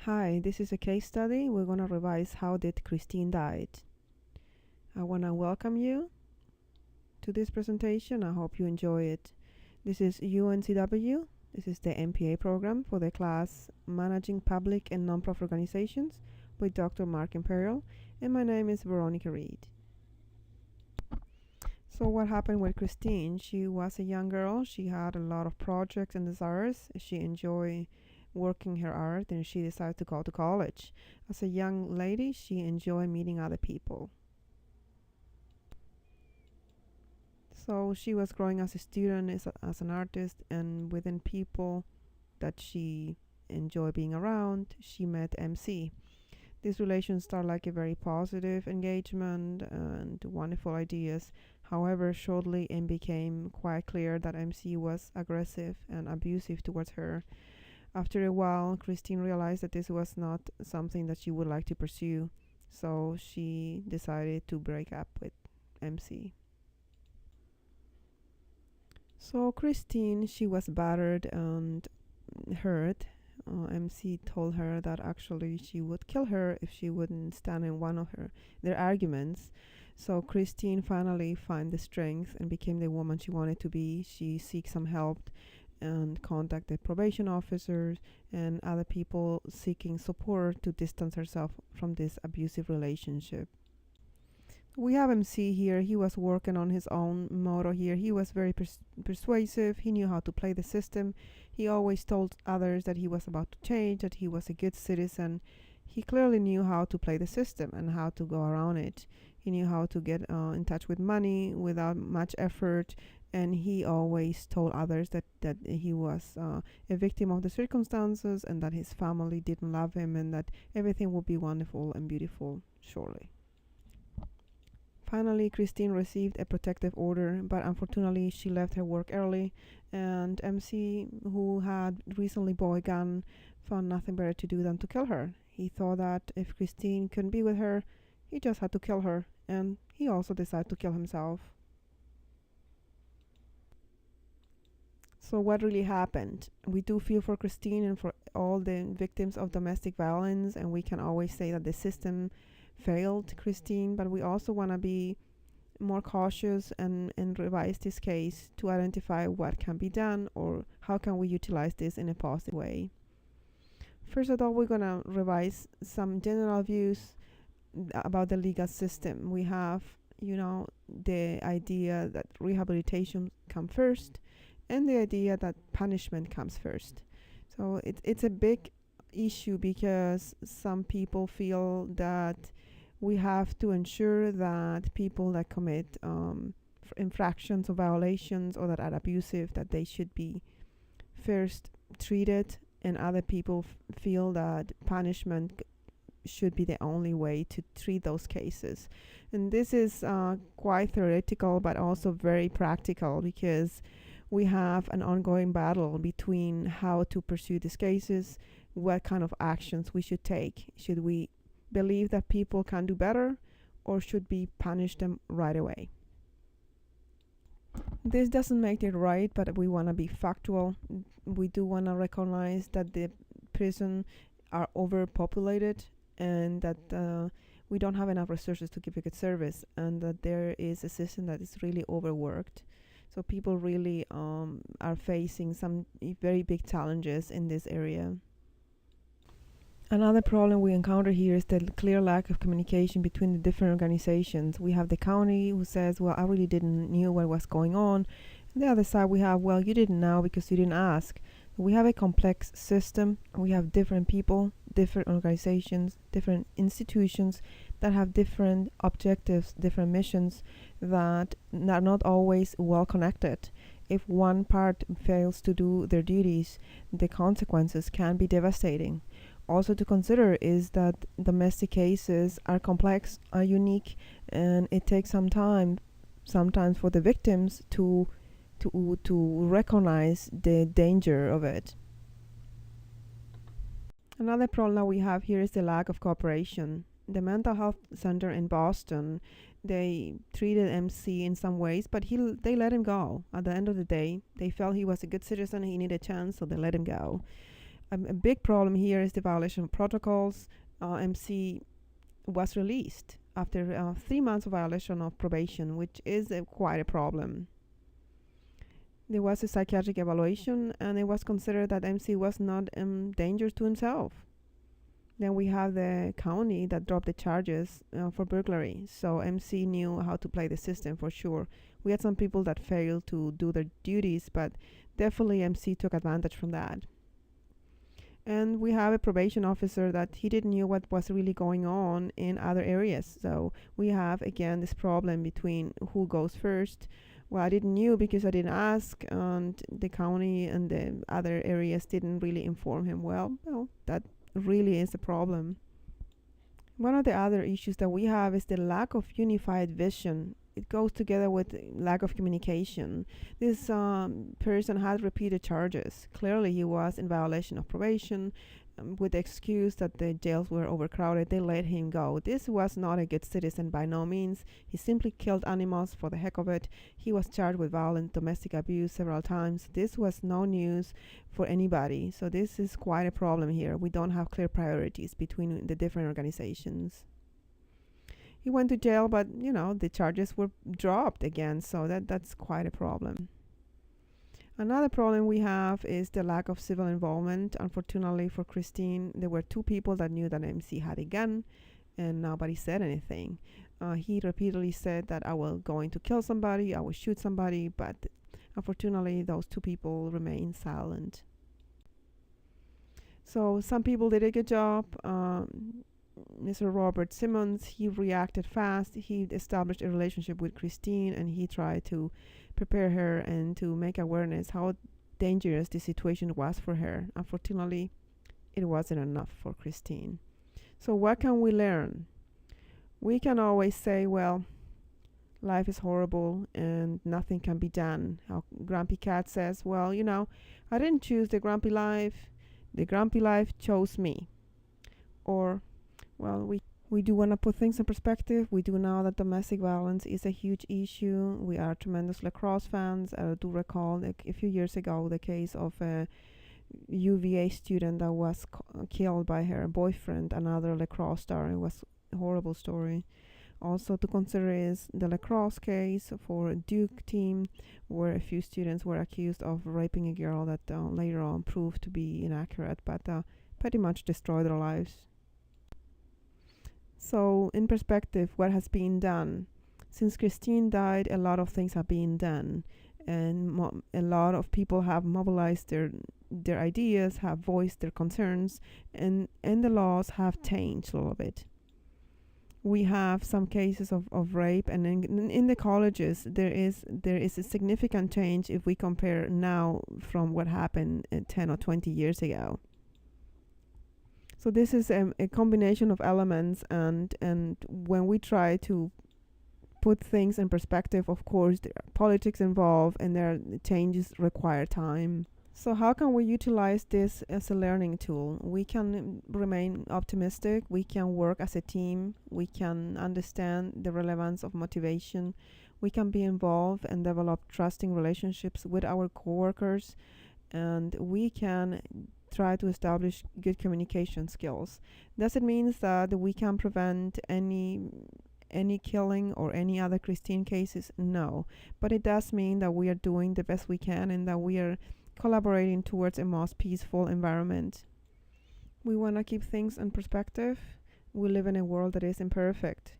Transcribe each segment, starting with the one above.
Hi, this is a case study. We're going to revise how did Kristin died. I want to welcome you to this presentation. I hope you enjoy it. This is UNCW. This is the MPA program for the class Managing Public and Nonprofit Organizations with Dr. Mark Imperial, and my name is Veronica Reed. So what happened with Kristin? She was a young girl. She had a lot of projects and desires. She enjoyed working her art, and she decided to go to college. As a young lady, she enjoyed meeting other people. So she was growing as a student, as an artist, and within people that she enjoyed being around, she met MC. This relation started like a very positive engagement and wonderful ideas. However, shortly it became quite clear that MC was aggressive and abusive towards her. After a while, Kristin realized that this was not something that she would like to pursue, so she decided to break up with MC. So Kristin, she was battered and hurt. MC told her that actually she would kill her if she wouldn't stand in one of their arguments. So Kristin finally found the strength and became the woman she wanted to be. She seeks some help and contacted probation officers and other people seeking support to distance herself from this abusive relationship. We have MC here. He was working on his own motto here. He was very persuasive. He knew how to play the system. He always told others that he was about to change, that he was a good citizen. He clearly knew how to play the system and how to go around it. He knew how to get in touch with money without much effort, and he always told others that he was a victim of the circumstances and that his family didn't love him and that everything would be wonderful and beautiful shortly. Finally, Kristin received a protective order, but unfortunately she left her work early, and MC, who had recently bought a gun, found nothing better to do than to kill her. He thought that if Kristin couldn't be with her, he just had to kill her, and he also decided to kill himself. So what really happened? We do feel for Kristin and for all the victims of domestic violence, and we can always say that the system failed Kristin, but we also want to be more cautious and revise this case to identify what can be done or how can we utilize this in a positive way. First of all, we're going to revise some general views about the legal system. We have, the idea that rehabilitation comes first and the idea that punishment comes first. So it's a big issue because some people feel that we have to ensure that people that commit infractions or violations or that are abusive, that they should be first treated, and other people feel that punishment should be the only way to treat those cases. And this is quite theoretical but also very practical because we have an ongoing battle between how to pursue these cases, what kind of actions we should take. Should we believe that people can do better, or should we punish them right away? This doesn't make it right, but we want to be factual. We do want to recognize that the prisons are overpopulated and that we don't have enough resources to give a good service, and that there is a system that is really overworked. So people really are facing some very big challenges in this area. Another problem we encounter here is the clear lack of communication between the different organizations. We have the county who says, well, I really didn't know what was going on. On the other side, we have, well, you didn't know because you didn't ask. We have a complex system. We have different people, different organizations, different institutions that have different objectives, different missions that are not always well connected. If one part fails to do their duties, the consequences can be devastating. Also to consider is that domestic cases are complex, are unique, and it takes some time sometimes for the victims to recognize the danger of it. Another problem that we have here is the lack of cooperation. The mental health center in Boston, they treated MC in some ways, but they let him go. At the end of the day, they felt he was a good citizen, he needed a chance, so they let him go. A big problem here is the violation of protocols. MC was released after 3 months of violation of probation, which is quite a problem. There was a psychiatric evaluation, and it was considered that MC was not dangerous to himself. Then we have the county that dropped the charges for burglary. So MC knew how to play the system for sure. We had some people that failed to do their duties, but definitely MC took advantage from that. And we have a probation officer that he didn't know what was really going on in other areas. So we have again this problem between who goes first. Well, I didn't know because I didn't ask, and the county and the other areas didn't really inform him. Well, that really is a problem. One of the other issues that we have is the lack of unified vision. It goes together with lack of communication. This person had repeated charges. Clearly, he was in violation of probation. With the excuse that the jails were overcrowded, they let him go. This was not a good citizen by no means. He simply killed animals for the heck of it. He was charged with violent domestic abuse several times. This was no news for anybody. So this is quite a problem here. We don't have clear priorities between the different organizations. He went to jail, but the charges were dropped again, so that's quite a problem. Another problem we have is the lack of civil involvement. Unfortunately for Kristin, there were two people that knew that MC had a gun, and nobody said anything. He repeatedly said that I will going to kill somebody, I will shoot somebody, but unfortunately those two people remain silent. So some people did a good job. Mr. Robert Simmons, he reacted fast. He established a relationship with Kristin, and he tried to prepare her and to make awareness how dangerous the situation was for her. Unfortunately, it wasn't enough for Kristin. So what can we learn? We can always say, well, life is horrible and nothing can be done. How Grumpy Cat says, well, I didn't choose the grumpy life. The grumpy life chose me. Or, well, we do want to put things in perspective. We do know that domestic violence is a huge issue. We are tremendous lacrosse fans. I do recall a few years ago the case of a UVA student that was killed by her boyfriend, another lacrosse star. It was a horrible story. Also to consider is the lacrosse case for a Duke team, where a few students were accused of raping a girl that later on proved to be inaccurate, but pretty much destroyed their lives. So, in perspective, what has been done? Since Kristin died, a lot of things have been done, and a lot of people have mobilized their ideas, have voiced their concerns, and the laws have changed a little bit. We have some cases of rape, and in the colleges, there is a significant change if we compare now from what happened 10 or 20 years ago. So this is a combination of elements, and when we try to put things in perspective, of course, there are politics involved, and their changes require time. So how can we utilize this as a learning tool? We can remain optimistic. We can work as a team. We can understand the relevance of motivation. We can be involved and develop trusting relationships with our coworkers, and we can try to establish good communication skills. Does it mean that we can prevent any killing or any other Kristin cases? No, but it does mean that we are doing the best we can and that we are collaborating towards a most peaceful environment. We want to keep things in perspective. We live in a world that is imperfect.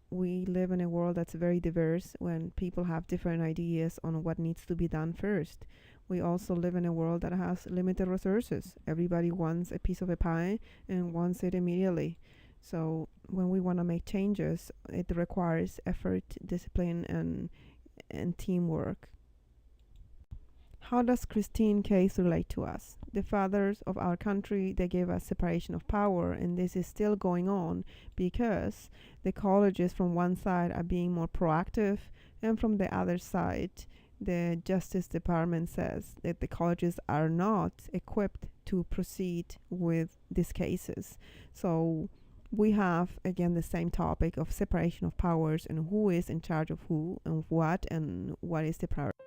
We live in a world that's very diverse, when people have different ideas on what needs to be done first. We also live in a world that has limited resources. Everybody wants a piece of a pie and wants it immediately. So when we want to make changes, it requires effort, discipline, and teamwork. How does Kristin case relate to us? The fathers of our country, they gave us separation of power, and this is still going on because the colleges from one side are being more proactive, and from the other side, the Justice Department says that the colleges are not equipped to proceed with these cases. So we have again the same topic of separation of powers and who is in charge of who and what is the priority.